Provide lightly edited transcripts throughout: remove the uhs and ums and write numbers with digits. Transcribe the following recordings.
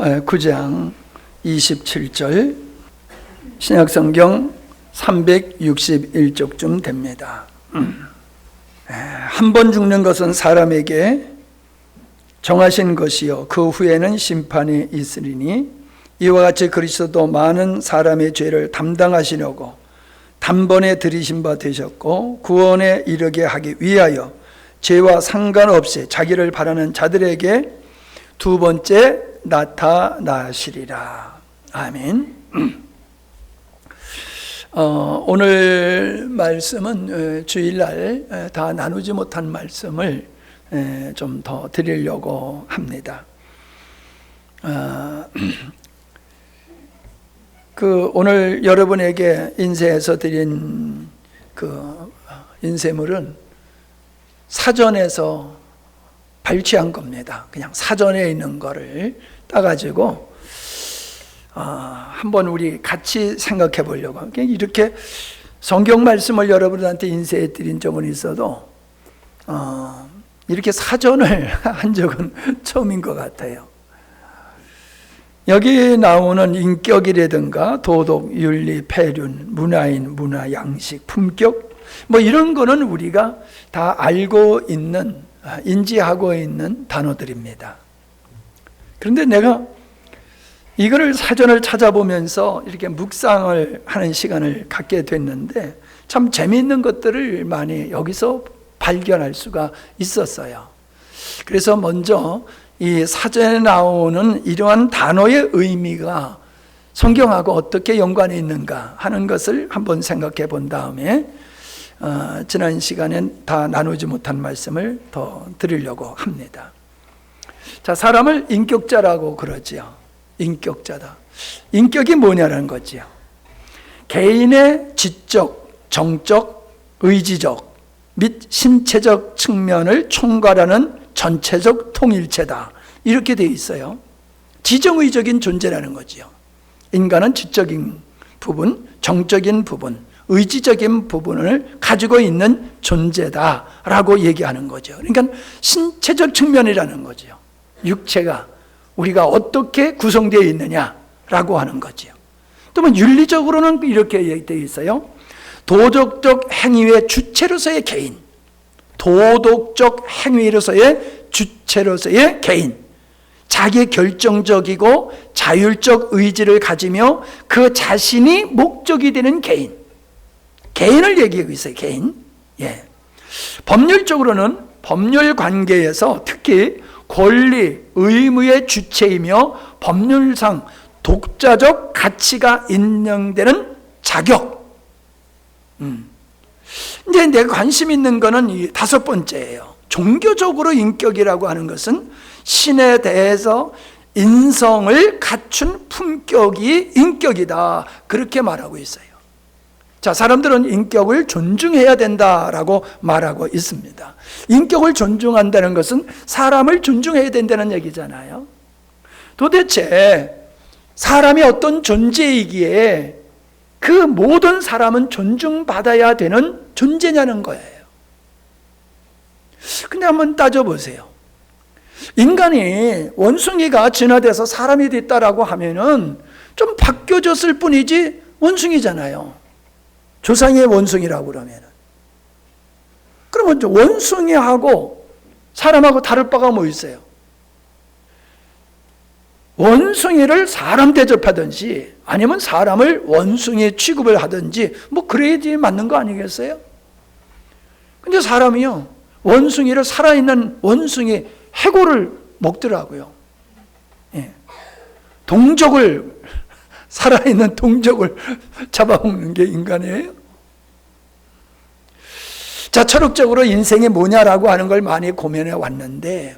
9장 27절, 신약성경 361쪽쯤 됩니다. 한 번 죽는 것은 사람에게 정하신 것이요 그 후에는 심판이 있으리니 이와 같이 그리스도도 많은 사람의 죄를 담당하시려고 단번에 들이신 바 되셨고 구원에 이르게 하기 위하여 죄와 상관없이 자기를 바라는 자들에게 두 번째 나타나시리라. 아멘. 오늘 말씀은 주일날 다 나누지 못한 말씀을 좀 더 드리려고 합니다. 오늘 여러분에게 인쇄해서 드린 그 인쇄물은 사전에서 발췌한 겁니다. 그냥 사전에 있는 거를 따가지고 한번 우리 같이 생각해 보려고. 이렇게 성경 말씀을 여러분한테 인쇄해 드린 적은 있어도 이렇게 사전을 한 적은 처음인 것 같아요. 여기 나오는 인격이라든가 도덕, 윤리, 폐륜, 문화인, 문화, 양식, 품격 뭐 이런 거는 우리가 다 알고 있는, 인지하고 있는 단어들입니다. 그런데 내가 이거를 사전을 찾아보면서 이렇게 묵상을 하는 시간을 갖게 됐는데 참 재미있는 것들을 많이 여기서 발견할 수가 있었어요. 그래서 먼저 이 사전에 나오는 이러한 단어의 의미가 성경하고 어떻게 연관이 있는가 하는 것을 한번 생각해 본 다음에 지난 시간엔 다 나누지 못한 말씀을 더 드리려고 합니다. 자, 사람을 인격자라고 그러지요. 인격자다. 인격이 뭐냐는 거지요. 개인의 지적, 정적, 의지적 및 신체적 측면을 총괄하는 전체적 통일체다. 이렇게 되어 있어요. 지정의적인 존재라는 거지요. 인간은 지적인 부분, 정적인 부분, 의지적인 부분을 가지고 있는 존재다라고 얘기하는 거죠. 그러니까 신체적 측면이라는 거죠. 육체가 우리가 어떻게 구성되어 있느냐라고 하는 거죠. 또 뭐 윤리적으로는 이렇게 되어 있어요. 도덕적 행위의 주체로서의 개인, 도덕적 행위로서의 주체로서의 개인, 자기 결정적이고 자율적 의지를 가지며 그 자신이 목적이 되는 개인, 개인을 얘기하고 있어요. 개인. 예. 법률적으로는 법률 관계에서 특히 권리, 의무의 주체이며 법률상 독자적 가치가 인정되는 자격. 이제 내가 관심 있는 거는 이 다섯 번째예요. 종교적으로 인격이라고 하는 것은 신에 대해서 인성을 갖춘 품격이 인격이다. 그렇게 말하고 있어요. 자, 사람들은 인격을 존중해야 된다라고 말하고 있습니다. 인격을 존중한다는 것은 사람을 존중해야 된다는 얘기잖아요. 도대체 사람이 어떤 존재이기에 그 모든 사람은 존중받아야 되는 존재냐는 거예요. 근데 한번 따져보세요. 인간이 원숭이가 진화돼서 사람이 됐다라고 하면은 좀 바뀌어졌을 뿐이지 원숭이잖아요. 조상의 원숭이라고 그러면은. 그러면 원숭이하고 사람하고 다를 바가 뭐 있어요? 원숭이를 사람 대접하든지 아니면 사람을 원숭이 취급을 하든지 뭐 그래야지 맞는 거 아니겠어요? 근데 사람이요, 원숭이를 살아있는 원숭이 해골을 먹더라고요. 예. 동족을, 살아있는 동족을 잡아먹는 게 인간이에요? 자, 철학적으로 인생이 뭐냐라고 하는 걸 많이 고민해 왔는데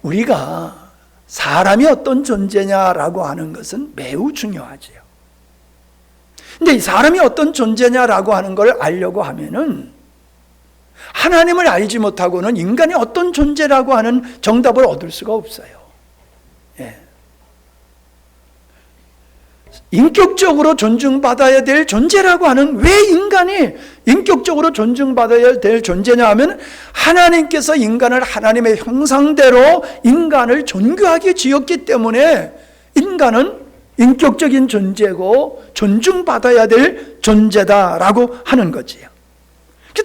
우리가 사람이 어떤 존재냐라고 하는 것은 매우 중요하지요. 근데 이 사람이 어떤 존재냐라고 하는 걸 알려고 하면은 하나님을 알지 못하고는 인간이 어떤 존재라고 하는 정답을 얻을 수가 없어요. 예. 인격적으로 존중받아야 될 존재라고 하는, 왜 인간이 인격적으로 존중받아야 될 존재냐 하면 하나님께서 인간을 하나님의 형상대로 인간을 존귀하게 지었기 때문에 인간은 인격적인 존재고 존중받아야 될 존재다라고 하는 거지요.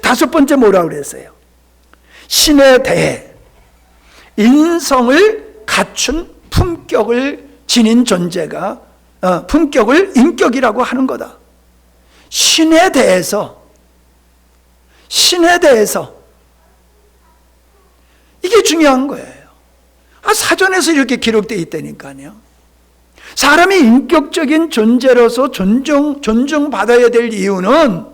다섯 번째 뭐라고 그랬어요? 신에 대해 인성을 갖춘 품격을 지닌 존재가 품격을 인격이라고 하는 거다. 신에 대해서 이게 중요한 거예요. 사전에서 이렇게 기록되어 있다니까요. 사람이 인격적인 존재로서 존중받아야 될 이유는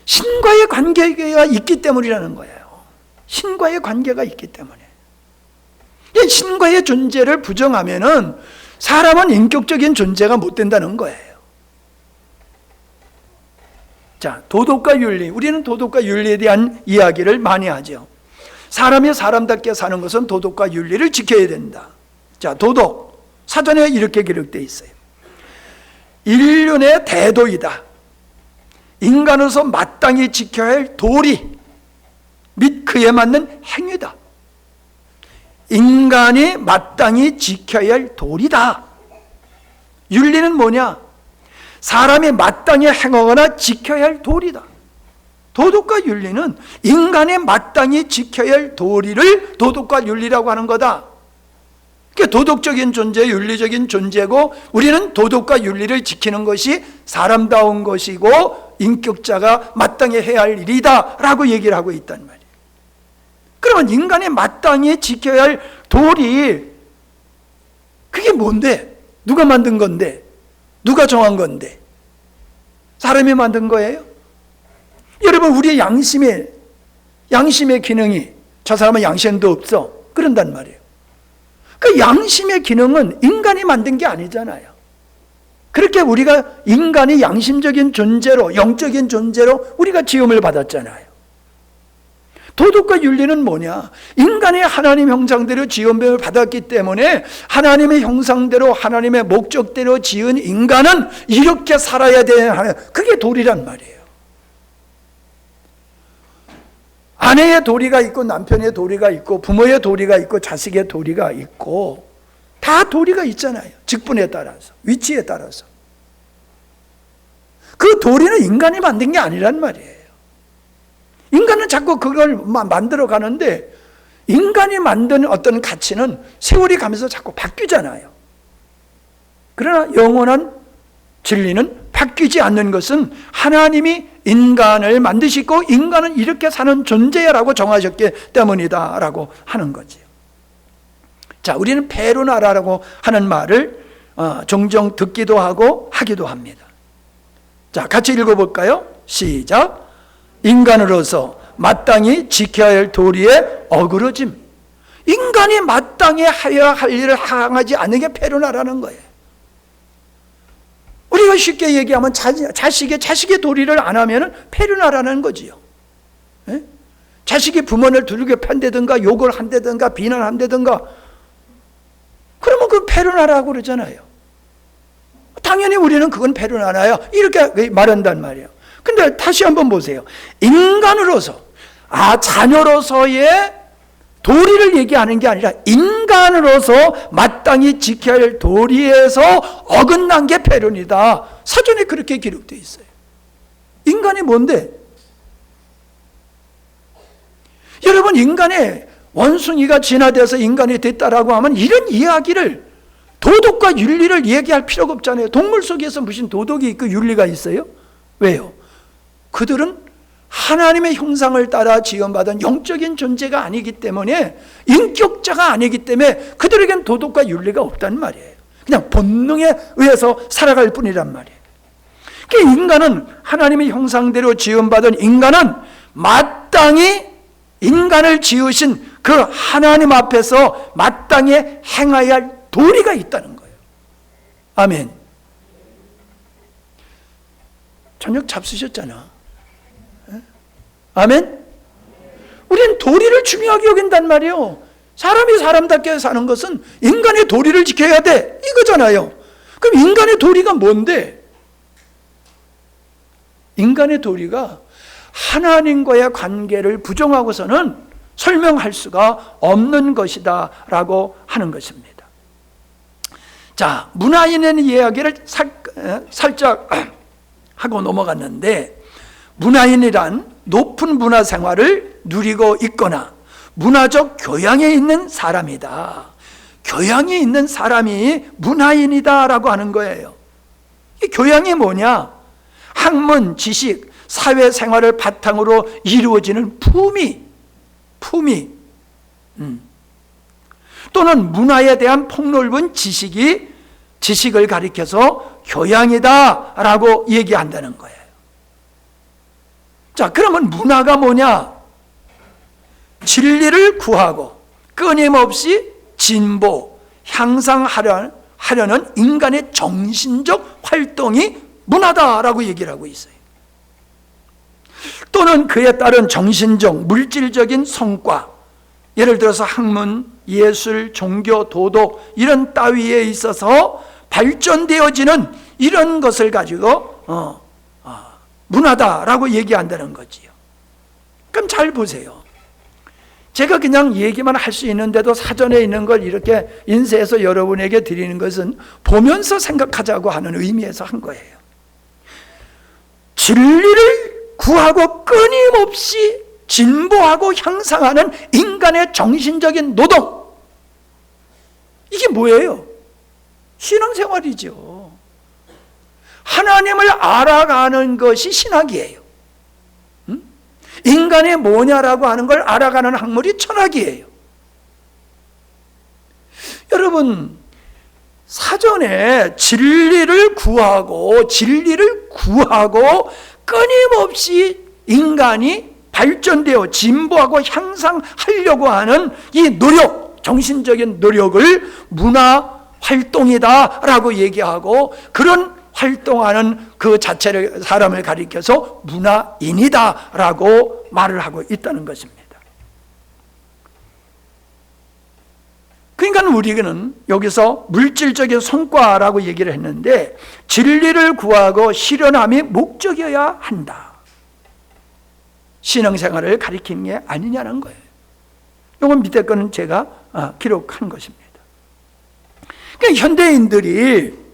신과의 관계가 있기 때문이라는 거예요. 신과의 관계가 있기 때문에. 신과의 존재를 부정하면은 사람은 인격적인 존재가 못 된다는 거예요. 자, 도덕과 윤리. 우리는 도덕과 윤리에 대한 이야기를 많이 하죠. 사람이 사람답게 사는 것은 도덕과 윤리를 지켜야 된다. 자, 도덕. 사전에 이렇게 기록되어 있어요. 인륜의 대도이다. 인간으로서 마땅히 지켜야 할 도리 및 그에 맞는 행위다. 인간이 마땅히 지켜야 할 도리다. 윤리는 뭐냐? 사람이 마땅히 행하거나 지켜야 할 도리다. 도덕과 윤리는 인간이 마땅히 지켜야 할 도리를 도덕과 윤리라고 하는 거다. 그러니까 도덕적인 존재, 윤리적인 존재고, 우리는 도덕과 윤리를 지키는 것이 사람다운 것이고 인격자가 마땅히 해야 할 일이다 라고 얘기를 하고 있단 말이에요. 그러면 인간이 마땅히 지켜야 할 도리, 그게 뭔데? 누가 만든 건데? 누가 정한 건데? 사람이 만든 거예요? 여러분, 우리의 양심의 기능이, 저 사람은 양심도 없어, 그런단 말이에요. 그 양심의 기능은 인간이 만든 게 아니잖아요. 그렇게 우리가 인간이 양심적인 존재로, 영적인 존재로 우리가 지음을 받았잖아요. 도덕과 윤리는 뭐냐? 인간이 하나님 형상대로 지음을 받았기 때문에 하나님의 형상대로, 하나님의 목적대로 지은 인간은 이렇게 살아야 되는, 그게 도리란 말이에요. 아내의 도리가 있고 남편의 도리가 있고 부모의 도리가 있고 자식의 도리가 있고 다 도리가 있잖아요. 직분에 따라서, 위치에 따라서. 그 도리는 인간이 만든 게 아니란 말이에요. 인간은 자꾸 그걸 만들어 가는데, 인간이 만든 어떤 가치는 세월이 가면서 자꾸 바뀌잖아요. 그러나 영원한 진리는 바뀌지 않는 것은 하나님이 인간을 만드시고 인간은 이렇게 사는 존재라고 정하셨기 때문이다라고 하는 거지요. 자, 우리는 페루나라라고 하는 말을 종종 듣기도 하고 하기도 합니다. 자, 같이 읽어볼까요? 시작. 인간으로서 마땅히 지켜야 할 도리의 어그러짐. 인간이 마땅히 해야 할 일을 행하지 않는 게 페루나라는 거예요. 우리가 쉽게 얘기하면 자식의 도리를 안 하면 페루나라는 거지요. 예? 자식이 부모를 두들겨 편대든가 욕을 한다든가 비난한다든가, 그러면 그건 페루나라고 그러잖아요. 당연히 우리는 그건 페루나라야 이렇게 말한단 말이에요. 근데 다시 한번 보세요. 인간으로서, 자녀로서의 도리를 얘기하는 게 아니라 인간으로서 마땅히 지켜야 할 도리에서 어긋난 게 페륜이다. 사전에 그렇게 기록되어 있어요. 인간이 뭔데? 여러분, 인간의 원숭이가 진화돼서 인간이 됐다라고 하면 이런 이야기를, 도덕과 윤리를 얘기할 필요가 없잖아요. 동물 속에서 무슨 도덕이 있고 윤리가 있어요? 왜요? 그들은 하나님의 형상을 따라 지음받은 영적인 존재가 아니기 때문에, 인격자가 아니기 때문에 그들에겐 도덕과 윤리가 없단 말이에요. 그냥 본능에 의해서 살아갈 뿐이란 말이에요. 그러니까 인간은, 하나님의 형상대로 지음받은 인간은 마땅히 인간을 지으신 그 하나님 앞에서 마땅히 행해야 할 도리가 있다는 거예요. 아멘. 저녁 잡수셨잖아. 아멘? 우리는 도리를 중요하게 여긴단 말이에요. 사람이 사람답게 사는 것은 인간의 도리를 지켜야 돼, 이거잖아요. 그럼 인간의 도리가 뭔데? 인간의 도리가 하나님과의 관계를 부정하고서는 설명할 수가 없는 것이다 라고 하는 것입니다. 자, 문화인의 이야기를 살짝 하고 넘어갔는데, 문화인이란 높은 문화 생활을 누리고 있거나 문화적 교양에 있는 사람이다. 교양이 있는 사람이 문화인이다라고 하는 거예요. 이 교양이 뭐냐? 학문, 지식, 사회생활을 바탕으로 이루어지는 품위 또는 문화에 대한 폭넓은 지식을 가리켜서 교양이다라고 얘기한다는 거예요. 자, 그러면 문화가 뭐냐? 진리를 구하고 끊임없이 진보, 향상하려는 인간의 정신적 활동이 문화다라고 얘기를 하고 있어요. 또는 그에 따른 정신적, 물질적인 성과, 예를 들어서 학문, 예술, 종교, 도덕 이런 따위에 있어서 발전되어지는 이런 것을 가지고 문화다라고 얘기한다는 거지요. 그럼 잘 보세요. 제가 그냥 얘기만 할 수 있는데도 사전에 있는 걸 이렇게 인쇄해서 여러분에게 드리는 것은 보면서 생각하자고 하는 의미에서 한 거예요. 진리를 구하고 끊임없이 진보하고 향상하는 인간의 정신적인 노동, 이게 뭐예요? 신앙생활이죠. 하나님을 알아가는 것이 신학이에요. 인간이 뭐냐라고 하는 걸 알아가는 학문이 철학이에요. 여러분, 사전에 진리를 구하고 끊임없이 인간이 발전되어 진보하고 향상하려고 하는 이 노력, 정신적인 노력을 문화 활동이다라고 얘기하고, 그런 활동하는 그 자체를 사람을 가리켜서 문화인이다라고 말을 하고 있다는 것입니다. 그러니까 우리는 여기서 물질적인 성과라고 얘기를 했는데, 진리를 구하고 실현함이 목적이어야 한다. 신앙생활을 가리키는 게 아니냐는 거예요. 이건 밑에 거는 제가 기록한 것입니다. 그러니까 현대인들이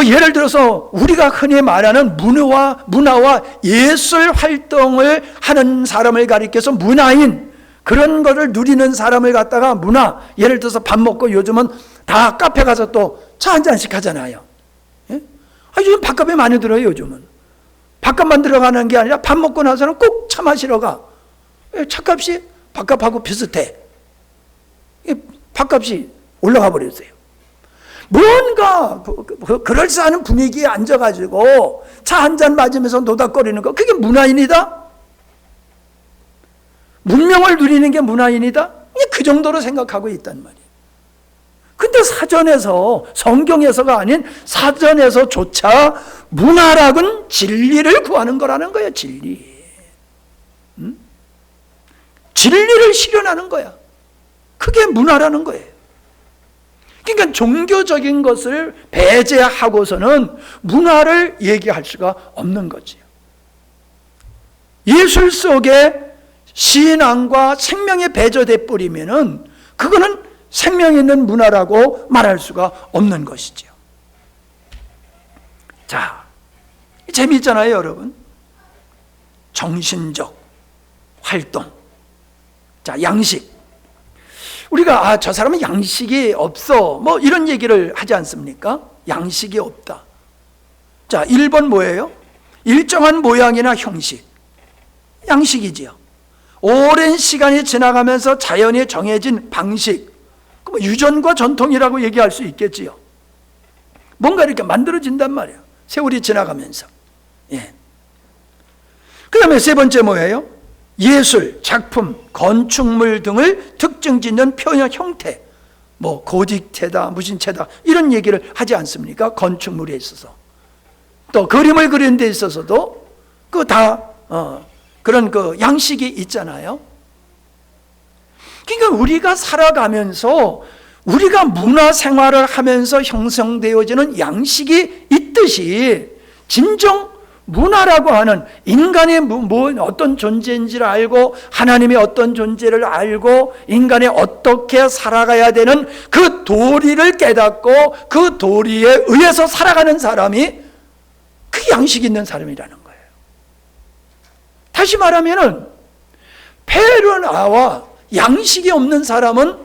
예를 들어서 우리가 흔히 말하는 문화와 예술 활동을 하는 사람을 가리켜서 문화인, 그런 거를 누리는 사람을 갖다가 문화, 예를 들어서 밥 먹고 요즘은 다 카페 가서 또 차 한 잔씩 하잖아요. 예? 요즘 밥값이 많이 들어요. 요즘은 밥값만 들어가는 게 아니라 밥 먹고 나서는 꼭 차 마시러 가. 차값이 밥값하고 비슷해. 밥값이 올라가 버렸어요. 뭔가 그럴싸한 분위기에 앉아가지고 차 한 잔 맞으면서 노닥거리는 거, 그게 문화인이다? 문명을 누리는 게 문화인이다? 그 정도로 생각하고 있단 말이에요. 근데 사전에서, 성경에서가 아닌 사전에서조차 문화락은 진리를 구하는 거라는 거예요. 진리. 진리를 실현하는 거야. 그게 문화라는 거예요. 그러니까 종교적인 것을 배제하고서는 문화를 얘기할 수가 없는 거지요. 예술 속에 신앙과 생명이 배제돼 버리면은 그거는 생명 있는 문화라고 말할 수가 없는 것이죠. 자, 재미있잖아요, 여러분. 정신적 활동. 자, 양식. 우리가 저 사람은 양식이 없어, 이런 얘기를 하지 않습니까? 양식이 없다. 자, 1번 뭐예요? 일정한 모양이나 형식. 양식이지요. 오랜 시간이 지나가면서 자연히 정해진 방식. 유전과 전통이라고 얘기할 수 있겠지요. 뭔가 이렇게 만들어진단 말이에요. 세월이 지나가면서. 예. 그 다음에 세 번째 뭐예요? 예술, 작품, 건축물 등을 특징 짓는 표현 형태, 고딕체다, 무신체다, 이런 얘기를 하지 않습니까? 건축물에 있어서. 또 그림을 그리는 데 있어서도 그런 양식이 있잖아요. 그러니까 우리가 살아가면서 우리가 문화 생활을 하면서 형성되어지는 양식이 있듯이 진정 문화라고 하는 인간의 어떤 존재인지를 알고 하나님의 어떤 존재를 알고 인간이 어떻게 살아가야 되는 그 도리를 깨닫고 그 도리에 의해서 살아가는 사람이 그 양식이 있는 사람이라는 거예요. 다시 말하면은 페르나와 양식이 없는 사람은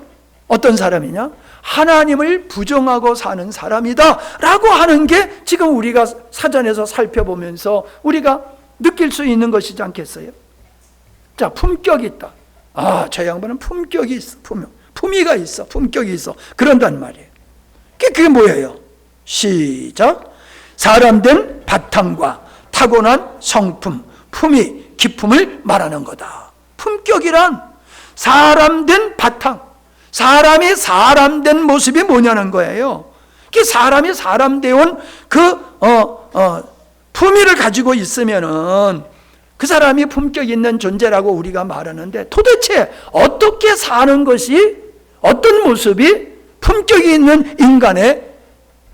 어떤 사람이냐? 하나님을 부정하고 사는 사람이다 라고 하는 게 지금 우리가 사전에서 살펴보면서 우리가 느낄 수 있는 것이지 않겠어요? 자, 품격이 있다. 저 양반은 품격이 있어. 품위가 있어. 품격이 있어. 그런단 말이에요. 그게 뭐예요? 시작. 사람된 바탕과 타고난 성품, 품위, 기품을 말하는 거다. 품격이란 사람된 바탕, 사람이 사람된 모습이 뭐냐는 거예요. 그 사람이 사람되온 품위를 가지고 있으면은 그 사람이 품격 있는 존재라고 우리가 말하는데, 도대체 어떻게 사는 것이, 어떤 모습이 품격이 있는 인간의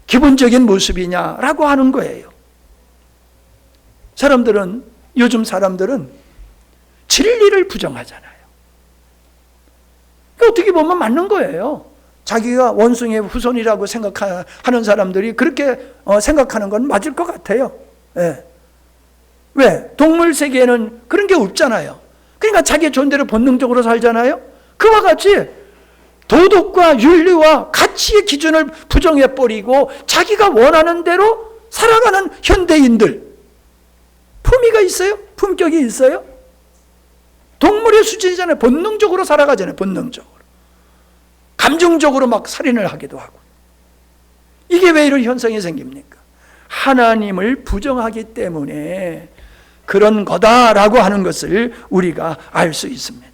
기본적인 모습이냐라고 하는 거예요. 요즘 사람들은 진리를 부정하잖아요. 어떻게 보면 맞는 거예요. 자기가 원숭이의 후손이라고 생각하는 사람들이 그렇게 생각하는 건 맞을 것 같아요. 예. 왜? 동물 세계에는 그런 게 없잖아요. 그러니까 자기 존재를 본능적으로 살잖아요. 그와 같이 도덕과 윤리와 가치의 기준을 부정해버리고 자기가 원하는 대로 살아가는 현대인들, 품위가 있어요? 품격이 있어요? 동물의 수준이잖아요. 본능적으로 살아가잖아요. 본능적으로. 감정적으로 막 살인을 하기도 하고. 이게 왜 이런 현상이 생깁니까? 하나님을 부정하기 때문에 그런 거다라고 하는 것을 우리가 알 수 있습니다.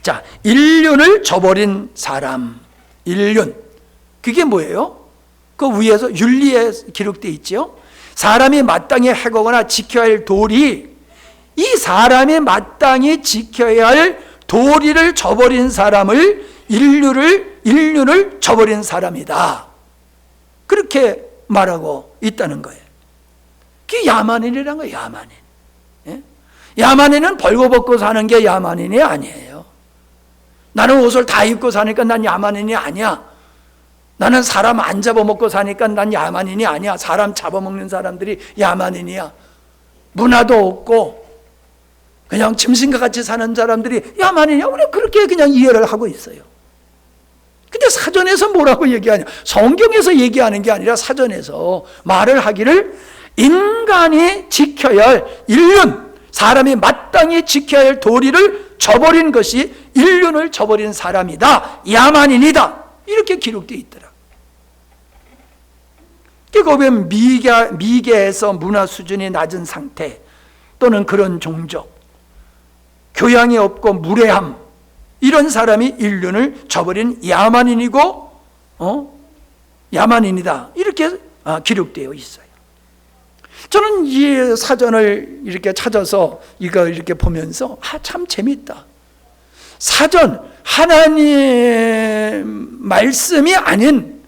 자, 인륜을 저버린 사람. 인륜. 그게 뭐예요? 그 위에서 윤리에 기록되어 있죠. 사람이 마땅히 행하거나 지켜야 할 도리, 이 사람이 마땅히 지켜야 할 도리를 저버린 사람을 인륜을 저버린 사람이다. 그렇게 말하고 있다는 거예요. 그게 야만인이라는 거예요. 야만인. 예? 야만인은 벌거벗고 사는 게 야만인이 아니에요. 나는 옷을 다 입고 사니까 난 야만인이 아니야. 나는 사람 안 잡아먹고 사니까 난 야만인이 아니야. 사람 잡아먹는 사람들이 야만인이야. 문화도 없고 그냥 짐승과 같이 사는 사람들이 야만이냐? 우리 그렇게 그냥 이해를 하고 있어요. 근데 사전에서 뭐라고 얘기하냐? 성경에서 얘기하는 게 아니라 사전에서 말을 하기를 인간이 지켜야 할 인륜, 사람이 마땅히 지켜야 할 도리를 저버린 것이 인륜을 저버린 사람이다. 야만인이다. 이렇게 기록되어 있더라. 그거 보면 미개에서 문화 수준이 낮은 상태 또는 그런 종족, 교양이 없고 무례함, 이런 사람이 인륜을 저버린 야만인이고 야만인이다. 이렇게 기록되어 있어요. 저는 이 사전을 이렇게 찾아서 이거 이렇게 보면서 참 재밌다. 사전, 하나님 말씀이 아닌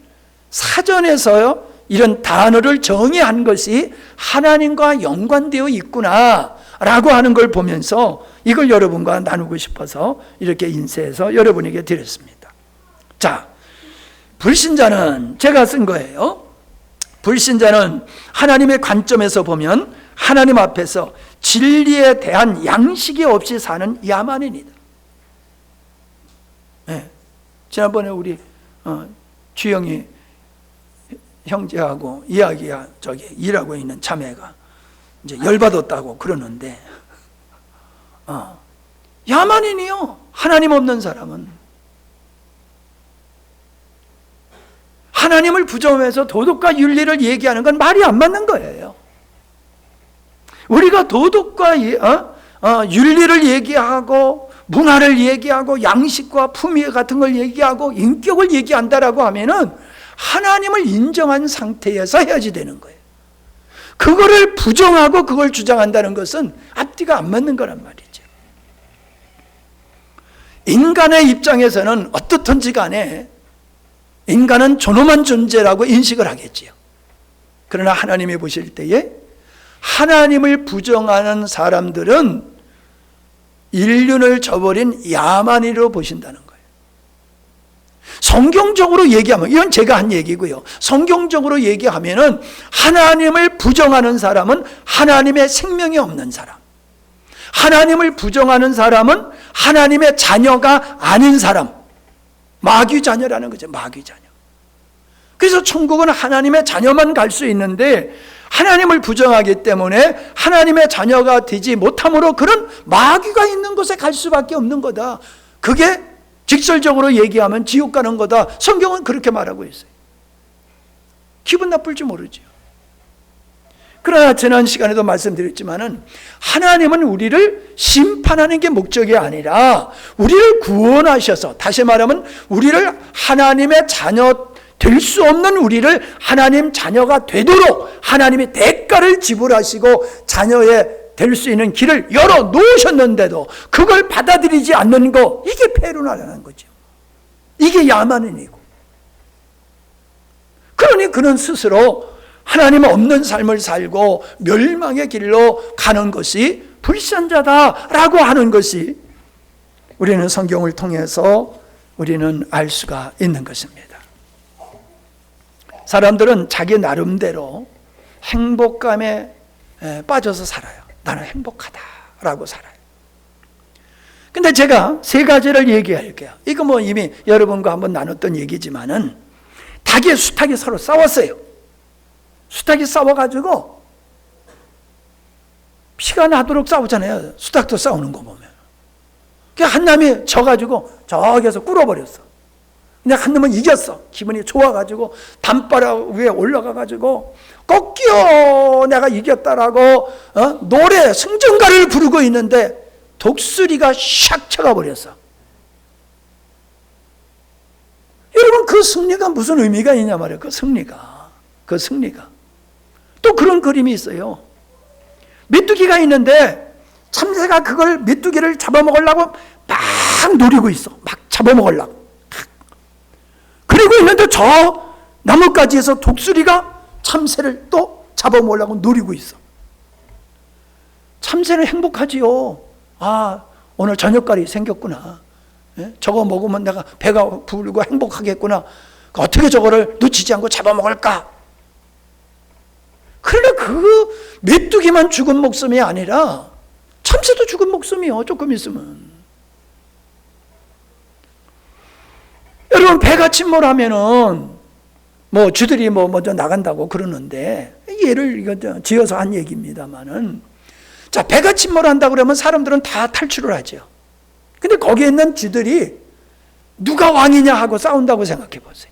사전에서요 이런 단어를 정의한 것이 하나님과 연관되어 있구나 라고 하는 걸 보면서 이걸 여러분과 나누고 싶어서 이렇게 인쇄해서 여러분에게 드렸습니다. 자, 불신자는 제가 쓴 거예요. 불신자는 하나님의 관점에서 보면 하나님 앞에서 진리에 대한 양식이 없이 사는 야만인이다. 네. 지난번에 우리 주영이 형제하고 일하고 있는 자매가 이제 열받았다고 그러는데, 야만인이요. 하나님 없는 사람은. 하나님을 부정해서 도덕과 윤리를 얘기하는 건 말이 안 맞는 거예요. 우리가 도덕과 윤리를 얘기하고 문화를 얘기하고 양식과 품위 같은 걸 얘기하고 인격을 얘기한다라고 하면은 하나님을 인정한 상태에서 해야지 되는 거예요. 그거를 부정하고 그걸 주장한다는 것은 앞뒤가 안 맞는 거란 말이죠. 인간의 입장에서는 어떻든지 간에 인간은 존엄한 존재라고 인식을 하겠지요. 그러나 하나님이 보실 때에 하나님을 부정하는 사람들은 인륜을 저버린 야만이로 보신다는 거예요. 성경적으로 얘기하면, 이건 제가 한 얘기고요. 성경적으로 얘기하면은 하나님을 부정하는 사람은 하나님의 생명이 없는 사람, 하나님을 부정하는 사람은 하나님의 자녀가 아닌 사람, 마귀 자녀라는 거죠. 마귀 자녀. 그래서 천국은 하나님의 자녀만 갈 수 있는데 하나님을 부정하기 때문에 하나님의 자녀가 되지 못함으로 그런 마귀가 있는 곳에 갈 수밖에 없는 거다. 그게 직설적으로 얘기하면 지옥 가는 거다. 성경은 그렇게 말하고 있어요. 기분 나쁠지 모르죠. 그러나 지난 시간에도 말씀드렸지만은 하나님은 우리를 심판하는 게 목적이 아니라 우리를 구원하셔서, 다시 말하면 우리를 하나님의 자녀 될 수 없는 우리를 하나님 자녀가 되도록 하나님이 대가를 지불하시고 자녀의 될 수 있는 길을 열어 놓으셨는데도 그걸 받아들이지 않는 거, 이게 페루나라는 거죠. 이게 야만인이고. 그러니 그는 스스로 하나님 없는 삶을 살고 멸망의 길로 가는 것이 불신자다라고 하는 것이 우리는 성경을 통해서 우리는 알 수가 있는 것입니다. 사람들은 자기 나름대로 행복감에 빠져서 살아요. 나는 행복하다라고 살아요. 근데 제가 세 가지를 얘기할게요. 이거 뭐 이미 여러분과 한번 나눴던 얘기지만은, 닭이 수탉이 서로 싸웠어요. 수탉이 싸워가지고 피가 나도록 싸우잖아요. 수탉도 싸우는 거 보면. 그러니까 한 놈이 져가지고 저기서 꿇어버렸어. 근데 한 놈은 이겼어. 기분이 좋아가지고 담바락 위에 올라가가지고 꺾여 내가 이겼다라고 노래 승전가를 부르고 있는데 독수리가 샥 쳐가버렸어. 여러분, 그 승리가 무슨 의미가 있냐 말이에요. 그 승리가. 또 그런 그림이 있어요. 메뚜기가 있는데 참새가 그걸 메뚜기를 잡아먹으려고 막 노리고 있어. 막 잡아먹으려고. 그리고 있는데 저 나뭇가지에서 독수리가 참새를 또 잡아먹으려고 노리고 있어. 참새는 행복하지요. 아, 오늘 저녁거리 생겼구나. 저거 먹으면 내가 배가 부르고 행복하겠구나. 어떻게 저거를 놓치지 않고 잡아먹을까? 그러나 그 메뚜기만 죽은 목숨이 아니라 참새도 죽은 목숨이요. 조금 있으면. 여러분, 배가 침몰하면은 뭐 쥐들이 뭐 먼저 나간다고 그러는데, 예를 이거 지어서 한 얘기입니다만은, 자, 배가 침몰한다 그러면 사람들은 다 탈출을 하죠. 근데 거기에 있는 쥐들이 누가 왕이냐 하고 싸운다고 생각해 보세요.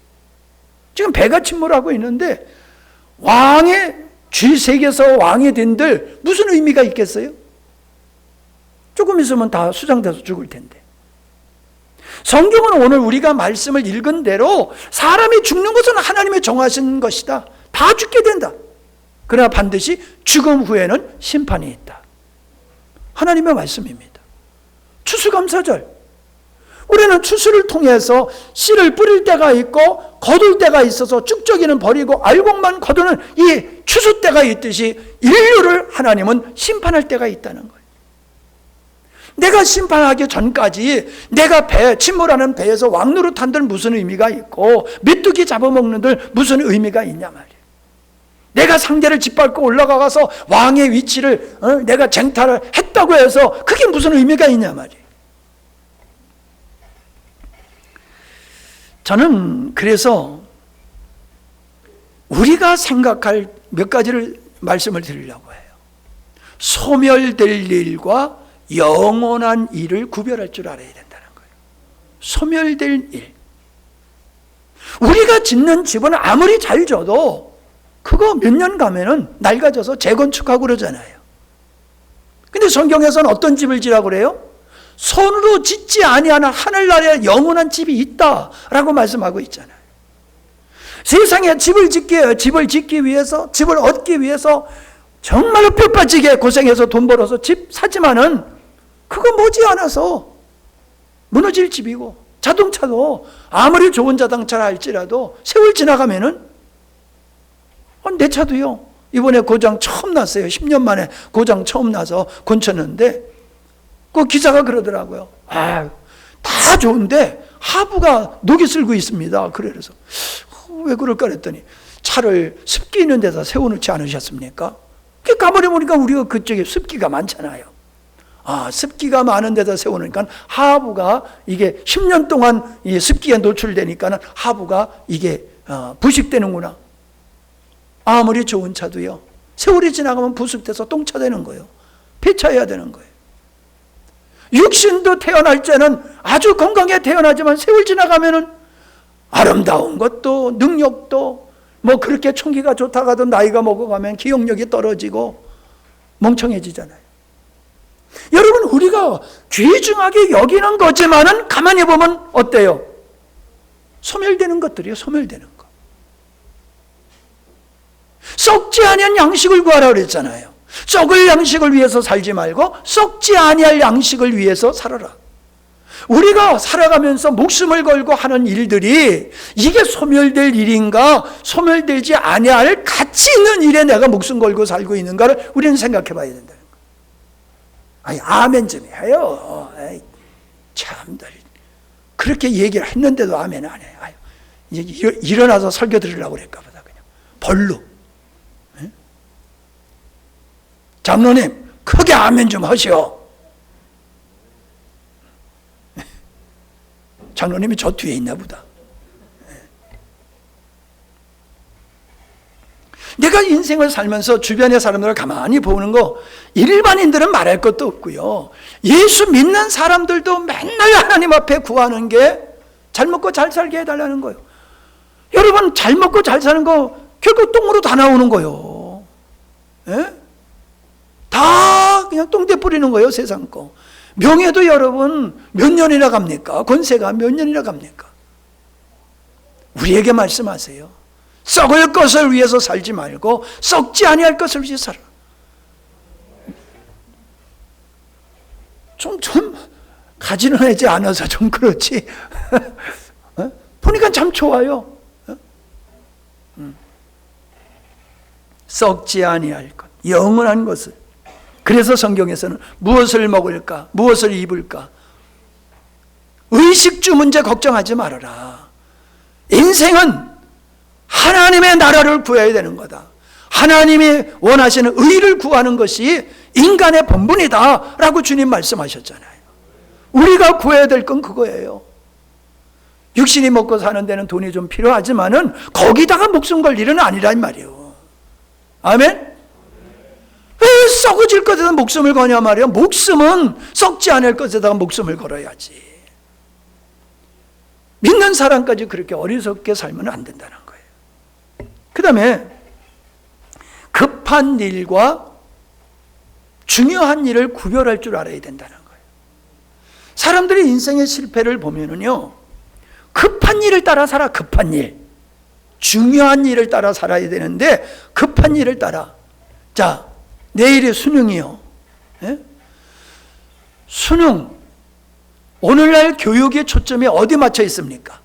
지금 배가 침몰하고 있는데 왕의 쥐 세계에서 왕이 된들 무슨 의미가 있겠어요? 조금 있으면 다 수장돼서 죽을 텐데. 성경은 오늘 우리가 말씀을 읽은 대로 사람이 죽는 것은 하나님이 정하신 것이다. 다 죽게 된다. 그러나 반드시 죽음 후에는 심판이 있다. 하나님의 말씀입니다. 추수감사절. 우리는 추수를 통해서 씨를 뿌릴 때가 있고 거둘 때가 있어서 쭉저기는 버리고 알곡만 거두는 이 추수 때가 있듯이 인류를 하나님은 심판할 때가 있다는 거예요. 내가 심판하기 전까지 내가 침몰하는 배에서 왕노릇한들 무슨 의미가 있고 메뚜기 잡아먹는들 무슨 의미가 있냐 말이에요. 내가 상대를 짓밟고 올라가서 왕의 위치를 내가 쟁탈을 했다고 해서 그게 무슨 의미가 있냐 말이에요. 저는 그래서 우리가 생각할 몇 가지를 말씀을 드리려고 해요. 소멸될 일과 영원한 일을 구별할 줄 알아야 된다는 거예요. 소멸될 일. 우리가 짓는 집은 아무리 잘 져도 그거 몇 년 가면은 낡아져서 재건축하고 그러잖아요. 근데 성경에서는 어떤 집을 지라고 그래요? 손으로 짓지 아니하는 하늘나라에 영원한 집이 있다라고 말씀하고 있잖아요. 세상에 집을 짓기 위해서, 집을 얻기 위해서 정말로 뼈 빠지게 고생해서 돈 벌어서 집 사지만은 그거 머지않아서 무너질 집이고 자동차도 아무리 좋은 자동차라 할지라도 세월 지나가면은 내 차도요. 이번에 고장 처음 났어요. 10년 만에 고장 처음 나서 고쳤는데 그 기사가 그러더라고요. 다 좋은데 하부가 녹이 슬고 있습니다. 그래서 왜 그럴까 그랬더니 차를 습기 있는 데다 세워놓지 않으셨습니까? 가만히 보니까 우리가 그쪽에 습기가 많잖아요. 습기가 많은 데다 세워놓으니까 하부가 이게 10년 동안 이 습기에 노출되니까 하부가 이게 부식되는구나. 아무리 좋은 차도요. 세월이 지나가면 부식돼서 똥차 되는 거예요. 폐차해야 되는 거예요. 육신도 태어날 때는 아주 건강하게 태어나지만 세월 지나가면은 아름다운 것도 능력도 뭐 그렇게 총기가 좋다고 하던 나이가 먹어가면 기억력이 떨어지고 멍청해지잖아요. 여러분, 우리가 귀중하게 여기는 거지만은 가만히 보면 어때요? 소멸되는 것들이요. 소멸되는 것. 썩지 아니한 양식을 구하라 그랬잖아요. 썩을 양식을 위해서 살지 말고 썩지 아니할 양식을 위해서 살아라. 우리가 살아가면서 목숨을 걸고 하는 일들이 이게 소멸될 일인가, 소멸되지 아니할 가치 있는 일에 내가 목숨 걸고 살고 있는가를 우리는 생각해 봐야 된다는 거예요. 아멘 좀 해요. 참들 그렇게 얘기를 했는데도 아멘 안 해요. 이제 일어나서 설교 드리려고 그랬까 보다. 그냥 벌로. 장로님 크게 아멘 좀 하시오. 장로님이 저 뒤에 있나 보다. 내가 인생을 살면서 주변의 사람들을 가만히 보는 거, 일반인들은 말할 것도 없고요. 예수 믿는 사람들도 맨날 하나님 앞에 구하는 게 잘 먹고 잘 살게 해달라는 거예요. 여러분, 잘 먹고 잘 사는 거 결국 똥으로 다 나오는 거예요. 다 그냥 똥대 뿌리는 거예요, 세상 거. 명예도 여러분 몇 년이나 갑니까? 권세가 몇 년이나 갑니까? 우리에게 말씀하세요. 썩을 것을 위해서 살지 말고 썩지 아니할 것을 위해서 살아. 좀 가지런하지 않아서 좀 그렇지. 보니까 참 좋아요. 썩지 아니할 것, 영원한 것을. 그래서 성경에서는 무엇을 먹을까, 무엇을 입을까, 의식주 문제 걱정하지 말아라. 인생은 하나님의 나라를 구해야 되는 거다. 하나님이 원하시는 의를 구하는 것이 인간의 본분이다 라고 주님 말씀하셨잖아요. 우리가 구해야 될 건 그거예요. 육신이 먹고 사는 데는 돈이 좀 필요하지만은 거기다가 목숨 걸 일은 아니란 말이에요. 아멘? 왜 썩어질 것에다 목숨을 거냐 말이에요. 목숨은 썩지 않을 것에다가 목숨을 걸어야지. 믿는 사람까지 그렇게 어리석게 살면 안 된다는 거예요. 그 다음에 급한 일과 중요한 일을 구별할 줄 알아야 된다는 거예요. 사람들이 인생의 실패를 보면은요, 급한 일을 따라 살아. 급한 일, 중요한 일을 따라 살아야 되는데 급한 일을 따라. 자, 내일이 수능이요. 수능, 오늘날 교육의 초점이 어디 맞춰 있습니까?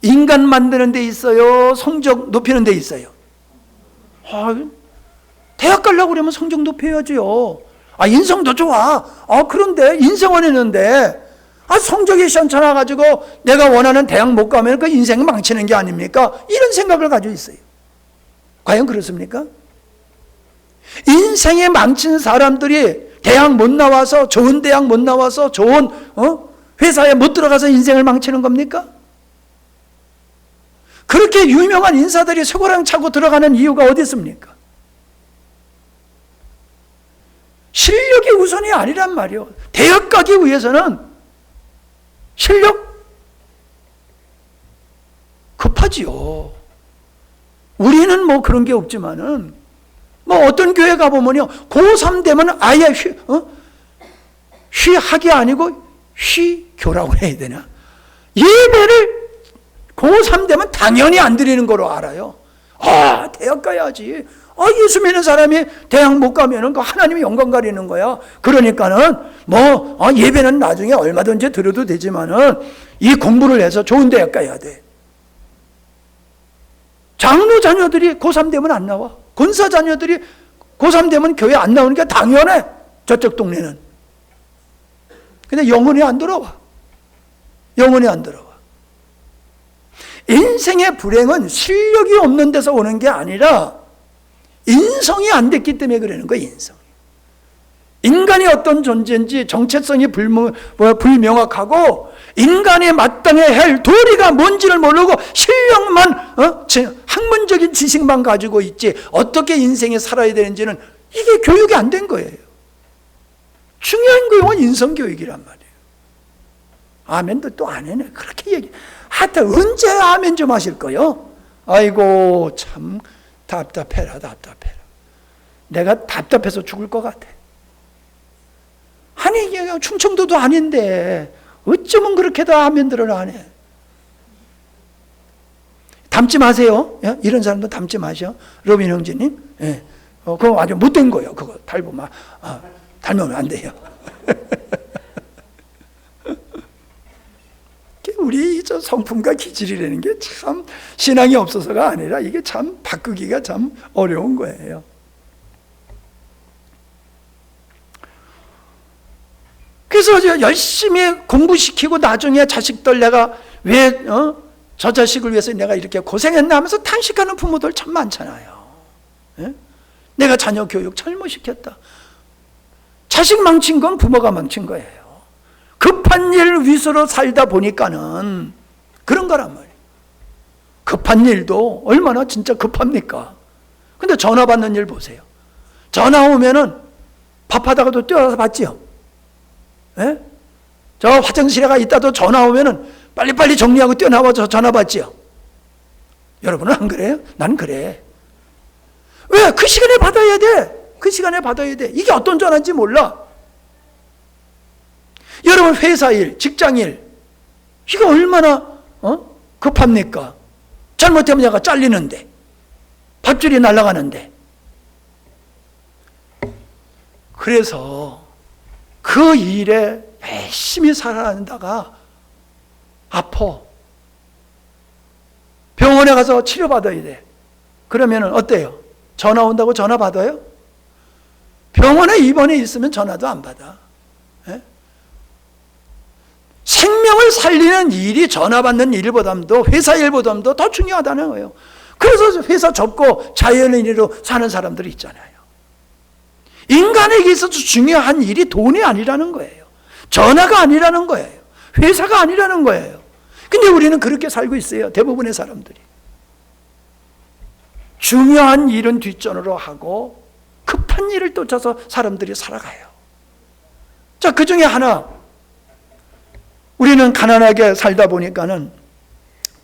인간 만드는 데 있어요? 성적 높이는 데 있어요? 대학 가려고 그러면 성적 높여야죠. 인성도 좋아. 그런데 인생원 했는데 성적이 시원찮아가지고 내가 원하는 대학 못 가면 그 인생 망치는 게 아닙니까? 이런 생각을 가지고 있어요. 과연 그렇습니까? 인생에 망친 사람들이 대학 못 나와서, 좋은 대학 못 나와서, 좋은 회사에 못 들어가서 인생을 망치는 겁니까? 그렇게 유명한 인사들이 쇠고랑 차고 들어가는 이유가 어디 있습니까? 실력이 우선이 아니란 말이에요. 대학 가기 위해서는 실력 급하지요. 우리는 뭐 그런 게 없지만은 뭐 어떤 교회 가보면요, 고3 되면 아예 휘학이 아니고 휘교라고 해야 되나? 예배를 고3 되면 당연히 안 드리는 거로 알아요. 대학 가야지. 예수 믿는 사람이 대학 못 가면은 그 하나님이 영광 가리는 거야. 그러니까는 예배는 나중에 얼마든지 드려도 되지만은 이 공부를 해서 좋은 대학 가야 돼. 장로 자녀들이 고3 되면 안 나와. 권사 자녀들이 고3 되면 교회 안 나오는 게 당연해. 저쪽 동네는. 근데 영혼이 안 들어와. 영혼이 안 들어와. 인생의 불행은 실력이 없는 데서 오는 게 아니라 인성이 안 됐기 때문에 그러는 거예요. 인성이. 인간이 어떤 존재인지 정체성이 불명확하고 인간이 마땅해야 할 도리가 뭔지를 모르고 실력만 학문적인 지식만 가지고 있지 어떻게 인생에 살아야 되는지는 이게 교육이 안 된 거예요. 중요한 교육은 인성교육이란 말이에요. 아멘도 또 안 해네. 그렇게 얘기. 하여튼 언제 아멘 좀 하실 거요? 아이고 참 답답해라. 내가 답답해서 죽을 것 같아. 아니 이게 충청도도 아닌데 어쩌면 그렇게도 아멘들을 안 해. 닮지 마세요. 예? 이런 사람도 닮지 마셔. 로빈 형제님. 예. 그거 아주 못된 거예요. 그거 닮으면 닮으면 안 돼요. 우리 저 성품과 기질이라는 게 참 신앙이 없어서가 아니라 이게 참 바꾸기가 참 어려운 거예요. 그래서 열심히 공부시키고 나중에 자식들 내가 왜 저 자식을 위해서 내가 이렇게 고생했나 하면서 탄식하는 부모들 참 많잖아요. 예? 내가 자녀 교육 잘못시켰다. 자식 망친 건 부모가 망친 거예요. 급한 일 위주로 살다 보니까는 그런 거란 말이에요. 급한 일도 얼마나 진짜 급합니까? 근데 전화 받는 일 보세요. 전화 오면은 밥하다가도 뛰어서 받지요. 예? 저 화장실에 가 있다도 전화 오면은 빨리빨리 정리하고 뛰어나와서 전화 받지요. 여러분은 안 그래요? 난 그래. 왜? 그 시간에 받아야 돼. 그 시간에 받아야 돼. 이게 어떤 전화인지 몰라. 여러분 회사 일, 직장 일 이거 얼마나 급합니까? 잘못하면 내가 잘리는데 밧줄이 날아가는데. 그래서 그 일에 열심히 살아낸다가 아파. 병원에 가서 치료받아야 돼. 그러면 어때요? 전화 온다고 전화 받아요? 병원에 입원해 있으면 전화도 안 받아. 예? 생명을 살리는 일이 전화 받는 일보다도 회사 일보다도 더 중요하다는 거예요. 그래서 회사 접고 자연인으로 사는 사람들이 있잖아요. 인간에게 있어서 중요한 일이 돈이 아니라는 거예요. 전화가 아니라는 거예요. 회사가 아니라는 거예요. 근데 우리는 그렇게 살고 있어요. 대부분의 사람들이. 중요한 일은 뒷전으로 하고 급한 일을 쫓아서 사람들이 살아가요. 자, 그 중에 하나, 우리는 가난하게 살다 보니까는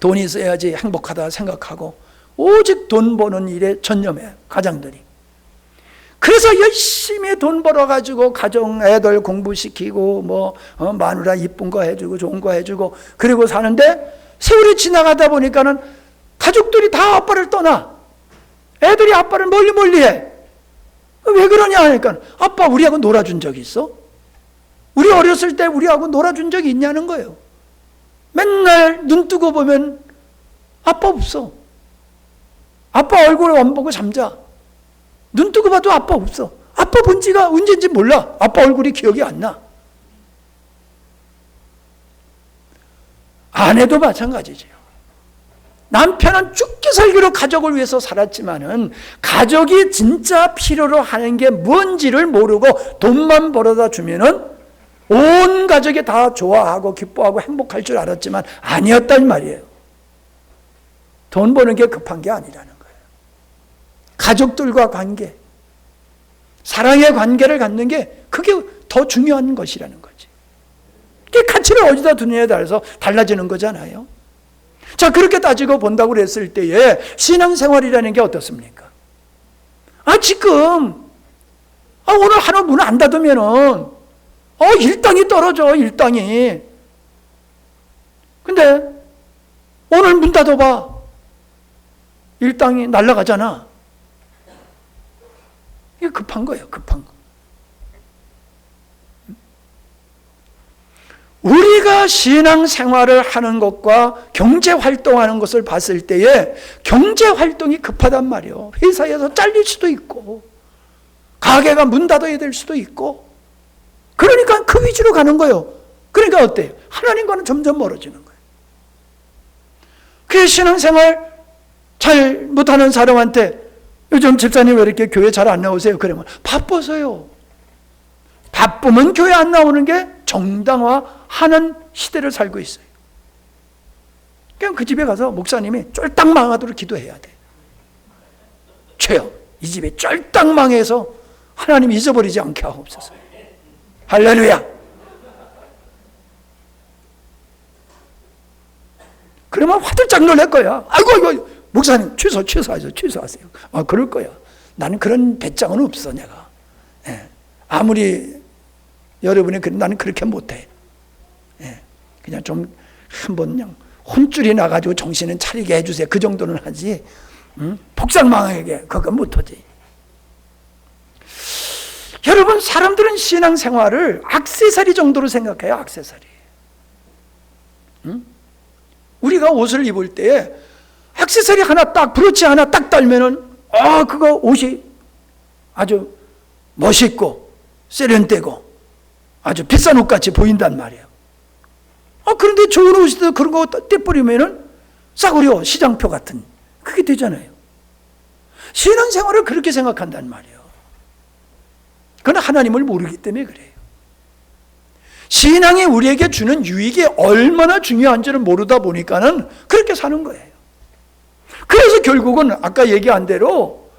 돈이 있어야지 행복하다 생각하고 오직 돈 버는 일에 전념해, 가장들이. 그래서 열심히 돈 벌어가지고 가정 애들 공부시키고 마누라 이쁜 거 해주고 좋은 거 해주고 그리고 사는데 세월이 지나가다 보니까는 가족들이 다 아빠를 떠나. 애들이 아빠를 멀리 해. 왜 그러냐 하니까 아빠 우리하고 놀아준 적이 있어? 우리 어렸을 때 우리하고 놀아준 적이 있냐는 거예요. 맨날 눈 뜨고 보면 아빠 없어. 아빠 얼굴 안 보고 잠자. 눈 뜨고 봐도 아빠 없어. 아빠 본 지가 언제인지 몰라. 아빠 얼굴이 기억이 안 나. 아내도 마찬가지죠. 남편은 죽기 살기로 가족을 위해서 살았지만은 가족이 진짜 필요로 하는 게 뭔지를 모르고 돈만 벌어다 주면은 온 가족이 다 좋아하고 기뻐하고 행복할 줄 알았지만 아니었단 말이에요. 돈 버는 게 급한 게 아니라는 거예요. 가족들과 관계, 사랑의 관계를 갖는 게 그게 더 중요한 것이라는 거지. 그 가치를 어디다 두느냐에 따라서 달라지는 거잖아요. 자, 그렇게 따지고 본다고 그랬을 때에 신앙생활이라는 게 어떻습니까? 지금 오늘 하루 문 안 닫으면은 일당이 떨어져, 일당이. 근데 오늘 문 닫아봐. 일당이 날아가잖아. 이게 급한 거예요, 급한 거. 우리가 신앙생활을 하는 것과 경제활동하는 것을 봤을 때에 경제활동이 급하단 말이에요. 회사에서 잘릴 수도 있고 가게가 문 닫아야 될 수도 있고, 그러니까 그 위주로 가는 거예요. 그러니까 어때요? 하나님과는 점점 멀어지는 거예요. 그 신앙생활 잘 못하는 사람한테 요즘 집사님 왜 이렇게 교회 잘 안 나오세요? 그러면 바빠서요. 바쁘면 교회 안 나오는 게 정당화하는 시대를 살고 있어요. 그냥 그 집에 가서 목사님이 쫄딱 망하도록 기도해야 돼. 죄요. 이 집에 쫄딱 망해서 하나님 잊어버리지 않게 하옵소서. 할렐루야. 그러면 화들짝 놀랄 거야. 아이고 목사님 취소하세요. 아, 그럴 거야. 나는 그런 배짱은 없어, 내가. 예. 아무리 여러분이 나는 그렇게 못해. 예. 그냥 좀 한번 그냥 혼쭐이 나가지고 정신은 차리게 해주세요. 그 정도는 하지. 폭삭망하게 그건 못하지. 여러분, 사람들은 신앙생활을 액세서리 정도로 생각해요. 액세서리. 우리가 옷을 입을 때에 액세서리 하나 딱, 브로치 하나 딱 달면은 그거 옷이 아주 멋있고 세련되고 아주 비싼 옷같이 보인단 말이에요. 그런데 좋은 옷에도 그런 거 떼버리면은 싸구려 시장표 같은 그게 되잖아요. 신앙생활을 그렇게 생각한단 말이에요. 그건 하나님을 모르기 때문에 그래요. 신앙이 우리에게 주는 유익이 얼마나 중요한지를 모르다 보니까는 그렇게 사는 거예요. 그래서 결국은 아까 얘기한 대로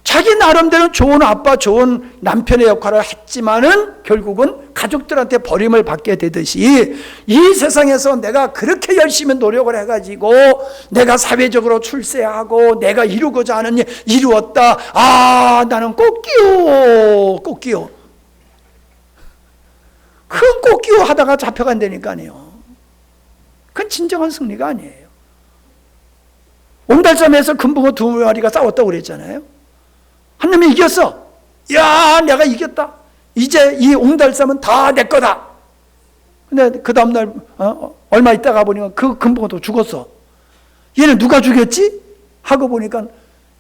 자기 나름대로 좋은 아빠, 좋은 남편의 역할을 했지만은 결국은 가족들한테 버림을 받게 되듯이 이 세상에서 내가 그렇게 열심히 노력을 해가지고 내가 사회적으로 출세하고 내가 이루고자 하는 일 이루었다. 나는 꽃기호. 큰 꽃기호 하다가 잡혀간다니까요. 그건 진정한 승리가 아니에요. 옹달섬에서 금붕어 2마리가 싸웠다고 그랬잖아요. 한 놈이 이겼어. 야, 내가 이겼다. 이제 이 옹달섬은 다 내 거다. 근데 그 다음날 얼마 있다가 보니까 그 금붕어도 죽었어. 얘는 누가 죽였지? 하고 보니까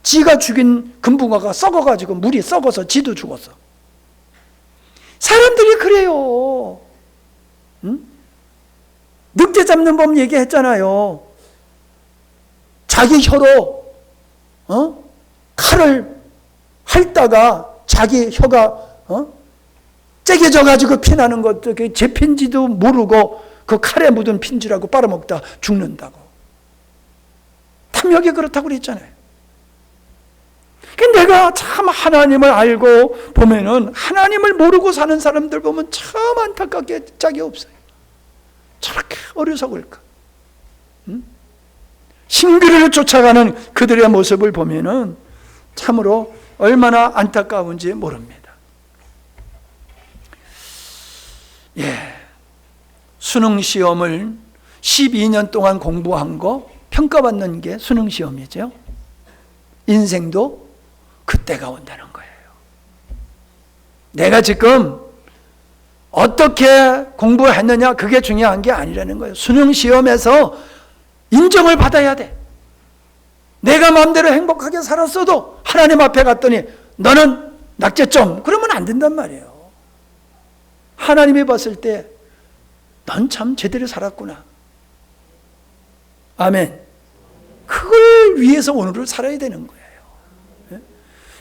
지가 죽인 금붕어가 썩어가지고 물이 썩어서 지도 죽었어. 사람들이 그래요. 늑대 잡는 법 얘기했잖아요. 자기 혀로 칼을 핥다가 자기 혀가 째겨져가지고 피나는 것도 제 핀지도 모르고 그 칼에 묻은 핀지라고 빨아먹다 죽는다고. 탐욕이 그렇다고 그랬잖아요. 내가 참 하나님을 알고 보면은 하나님을 모르고 사는 사람들 보면 참 안타깝게 짝이 없어요. 저렇게 어리석을까? 신비를 쫓아가는 그들의 모습을 보면은 참으로 얼마나 안타까운지 모릅니다. 수능시험을 12년 동안 공부한 거 평가받는 게 수능시험이죠. 인생도 그때가 온다는 거예요. 내가 지금 어떻게 공부했느냐 그게 중요한 게 아니라는 거예요. 수능시험에서 인정을 받아야 돼. 내가 마음대로 행복하게 살았어도 하나님 앞에 갔더니 너는 낙제점 그러면 안 된단 말이에요. 하나님이 봤을 때 넌 참 제대로 살았구나. 아멘. 그걸 위해서 오늘을 살아야 되는 거예요.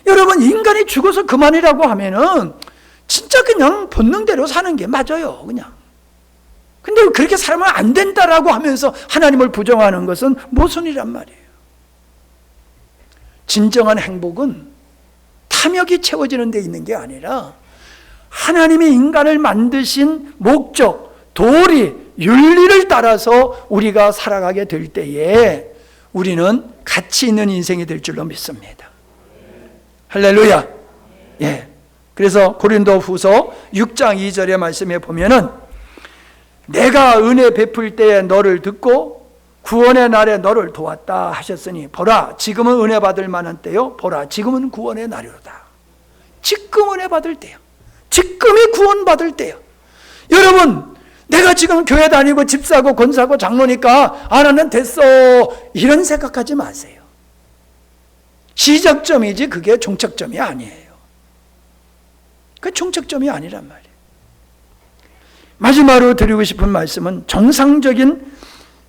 여러분, 인간이 죽어서 그만이라고 하면은 진짜 그냥 본능대로 사는 게 맞아요. 그냥. 근데 그렇게 살면 안 된다라고 하면서 하나님을 부정하는 것은 모순이란 말이에요. 진정한 행복은 탐욕이 채워지는 데 있는 게 아니라 하나님이 인간을 만드신 목적, 도리, 윤리를 따라서 우리가 살아가게 될 때에 우리는 가치 있는 인생이 될 줄로 믿습니다. 할렐루야. 그래서 고린도후서 6장 2절의 말씀에 보면은 내가 은혜 베풀 때에 너를 듣고 구원의 날에 너를 도왔다 하셨으니 보라 지금은 은혜 받을 만한 때요 보라 지금은 구원의 날이로다. 지금 은혜 받을 때야. 지금이 구원 받을 때야. 여러분, 내가 지금 교회 다니고 집사고 권사고 장로니까 나는 됐어, 이런 생각하지 마세요. 시작점이지 그게 종착점이 아니에요. 그 종착점이 아니란 말이에요. 마지막으로 드리고 싶은 말씀은, 정상적인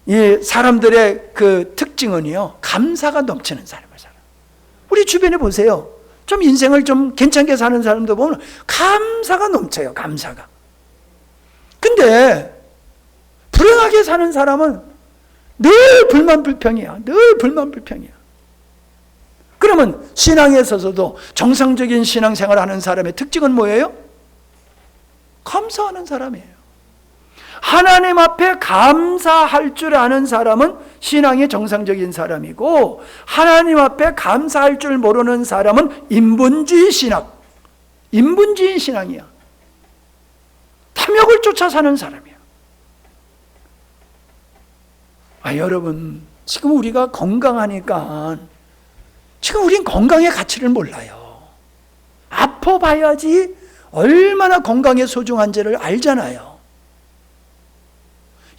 이 사람들의 그 특징은요, 감사가 넘치는 삶을 살아요. 우리 주변에 보세요. 좀 인생을 좀 괜찮게 사는 사람도 보면 감사가 넘쳐요. 감사가. 근데 불행하게 사는 사람은 늘 불만불평이야. 늘 불만불평이야. 그러면 신앙에 있어서도 정상적인 신앙생활을 하는 사람의 특징은 뭐예요? 감사하는 사람이에요. 하나님 앞에 감사할 줄 아는 사람은 신앙이 정상적인 사람이고, 하나님 앞에 감사할 줄 모르는 사람은 인본주의 신앙, 인본주의 신앙이야. 탐욕을 쫓아 사는 사람이야. 여러분, 지금 우리가 건강하니까 지금 우린 건강의 가치를 몰라요. 아파봐야지 얼마나 건강의 소중한지를 알잖아요.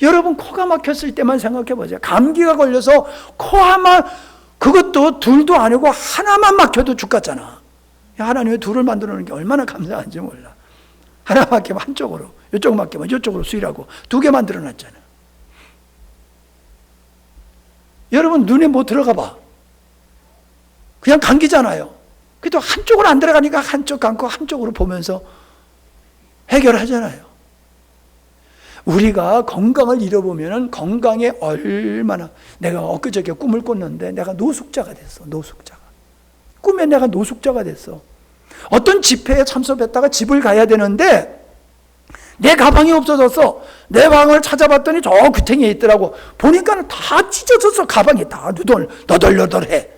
여러분, 코가 막혔을 때만 생각해 보세요. 감기가 걸려서 코 하나, 그것도 둘도 아니고 하나만 막혀도 죽겠잖아. 하나님이 둘을 만들어 놓은 게 얼마나 감사한지 몰라. 하나 막히면 한쪽으로, 이쪽 막히면 이쪽으로 수일하고 두 개 만들어 놨잖아. 여러분, 눈에 못 들어가 봐. 그냥 감기잖아요. 그래도 한쪽으로 안 들어가니까 한쪽 감고 한쪽으로 보면서 해결하잖아요. 우리가 건강을 잃어보면 건강에 얼마나, 내가 엊그저께 꿈을 꿨는데 내가 노숙자가 됐어. 노숙자가. 꿈에 내가 노숙자가 됐어. 어떤 집회에 참석했다가 집을 가야 되는데 내 가방이 없어졌어. 내 방을 찾아봤더니 저 귀퉁이에 있더라고. 보니까 다 찢어졌어. 가방이 다 너덜너덜해.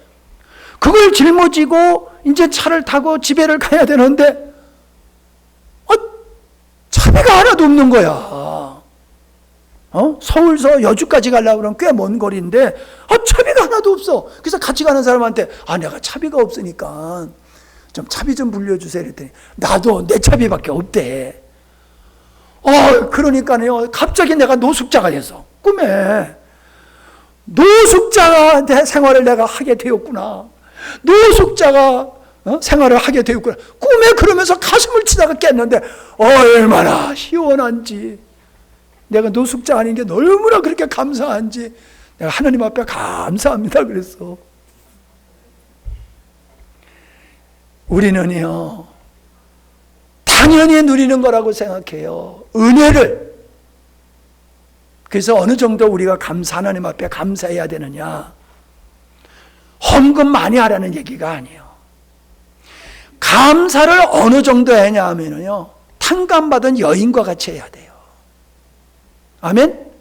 그걸 짊어지고 이제 차를 타고 집에를 가야 되는데 차비가 하나도 없는 거야. 서울서 여주까지 가려고 그러면 꽤 먼 거리인데 차비가 하나도 없어. 그래서 같이 가는 사람한테 내가 차비가 없으니까 좀 차비 좀 물려주세요 그랬더니 나도 내 차비밖에 없대. 그러니까요, 갑자기 내가 노숙자가 됐어. 꿈에 노숙자 생활을 내가 하게 되었구나. 노숙자가 생활을 하게 되었구나. 꿈에 그러면서 가슴을 치다가 깼는데 얼마나 시원한지, 내가 노숙자 아닌 게 너무나 그렇게 감사한지 내가 하나님 앞에 감사합니다 그랬어. 우리는요, 당연히 누리는 거라고 생각해요, 은혜를. 그래서 어느 정도 우리가 하나님 앞에 감사해야 되느냐, 헌금 많이 하라는 얘기가 아니에요. 감사를 어느 정도 해냐 하면요, 탕감받은 여인과 같이 해야 돼요. 아멘?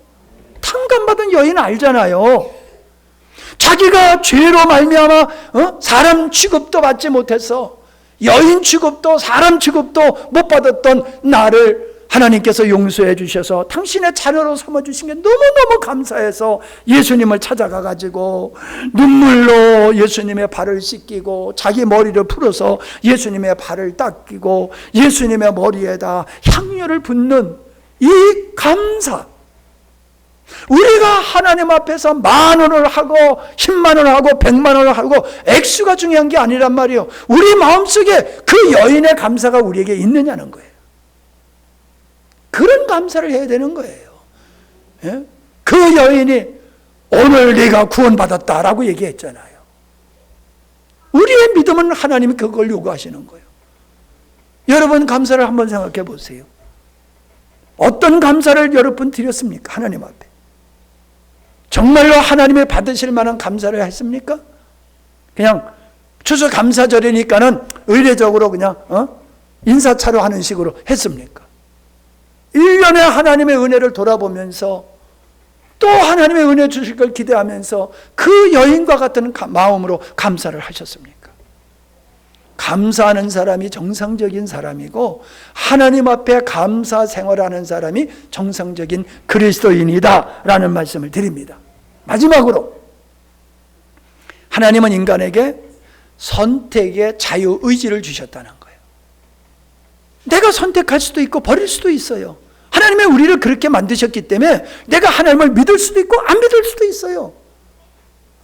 탕감받은 여인 알잖아요. 자기가 죄로 말미암아 사람 취급도 받지 못해서, 여인 취급도 사람 취급도 못 받았던 나를 하나님께서 용서해 주셔서 당신의 자녀로 삼아주신 게 너무너무 감사해서 예수님을 찾아가 가지고 눈물로 예수님의 발을 씻기고 자기 머리를 풀어서 예수님의 발을 닦이고 예수님의 머리에다 향유를 붓는 이 감사. 우리가 하나님 앞에서 10,000원을 하고 100,000원을 하고 100,000원을 하고 액수가 중요한 게 아니란 말이에요. 우리 마음속에 그 여인의 감사가 우리에게 있느냐는 거예요. 그런 감사를 해야 되는 거예요. 예? 그 여인이 오늘 네가 구원받았다라고 얘기했잖아요. 우리의 믿음은 하나님이 그걸 요구하시는 거예요. 여러분, 감사를 한번 생각해 보세요. 어떤 감사를 여러분 드렸습니까? 하나님 앞에. 정말로 하나님이 받으실 만한 감사를 했습니까? 그냥 추수감사절이니까는 의례적으로 그냥 인사차로 하는 식으로 했습니까? 1년에 하나님의 은혜를 돌아보면서 또 하나님의 은혜 주실 걸 기대하면서 그 여인과 같은 마음으로 감사를 하셨습니까? 감사하는 사람이 정상적인 사람이고 하나님 앞에 감사 생활하는 사람이 정상적인 그리스도인이다 라는 말씀을 드립니다. 마지막으로, 하나님은 인간에게 선택의 자유의지를 주셨다는 거예요. 내가 선택할 수도 있고 버릴 수도 있어요. 하나님이 우리를 그렇게 만드셨기 때문에 내가 하나님을 믿을 수도 있고 안 믿을 수도 있어요.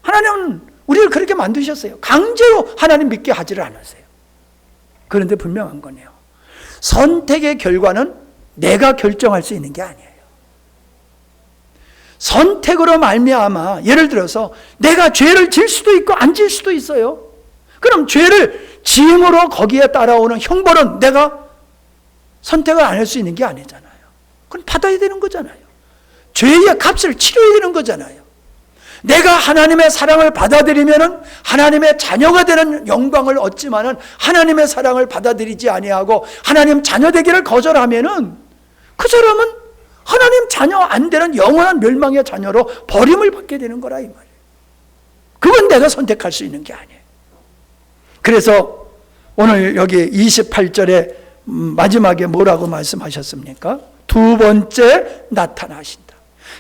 하나님은 우리를 그렇게 만드셨어요. 강제로 하나님 믿게 하지를 않으세요. 그런데 분명한 거네요. 선택의 결과는 내가 결정할 수 있는 게 아니에요. 선택으로 말미암아 예를 들어서 내가 죄를 질 수도 있고 안 질 수도 있어요. 그럼 죄를 지음으로 거기에 따라오는 형벌은 내가 선택을 안 할 수 있는 게 아니잖아요. 그건 받아야 되는 거잖아요. 죄의 값을 치러야 되는 거잖아요. 내가 하나님의 사랑을 받아들이면은 하나님의 자녀가 되는 영광을 얻지만은 하나님의 사랑을 받아들이지 아니하고 하나님 자녀 되기를 거절하면은 그 사람은 하나님 자녀 안 되는 영원한 멸망의 자녀로 버림을 받게 되는 거라 이 말이에요. 그건 내가 선택할 수 있는 게 아니에요. 그래서 오늘 여기 28절에 마지막에 뭐라고 말씀하셨습니까? 두 번째 나타나신다.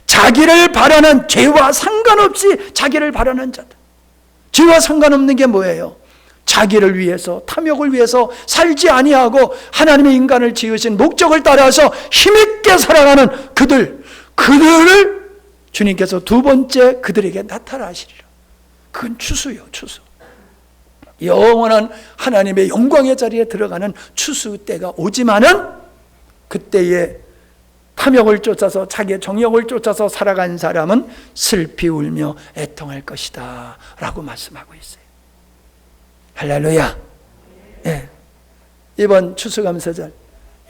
자기를 바라는, 죄와 상관없이 자기를 바라는 자다. 죄와 상관없는 게 뭐예요? 자기를 위해서, 탐욕을 위해서 살지 아니하고 하나님의 인간을 지으신 목적을 따라서 힘있게 살아가는 그들을 주님께서 두 번째 그들에게 나타나시리라. 그건 추수요, 추수. 영원한 하나님의 영광의 자리에 들어가는 추수 때가 오지만은 그때에 탐욕을 쫓아서 자기의 정욕을 쫓아서 살아간 사람은 슬피 울며 애통할 것이다 라고 말씀하고 있어요. 할렐루야. 네. 이번 추수감사절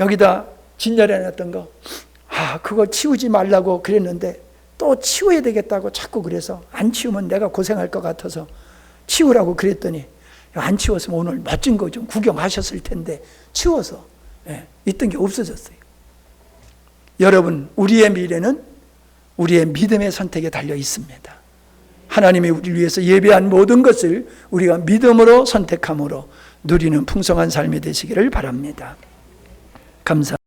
여기다 진열해놨던 거 그거 치우지 말라고 그랬는데 또 치워야 되겠다고 자꾸 그래서 안 치우면 내가 고생할 것 같아서 치우라고 그랬더니 안 치웠으면 오늘 멋진 거 좀 구경하셨을 텐데 치워서 있던 게 없어졌어요. 여러분, 우리의 미래는 우리의 믿음의 선택에 달려 있습니다. 하나님이 우리를 위해서 예배한 모든 것을 우리가 믿음으로 선택함으로 누리는 풍성한 삶이 되시기를 바랍니다. 감사합니다.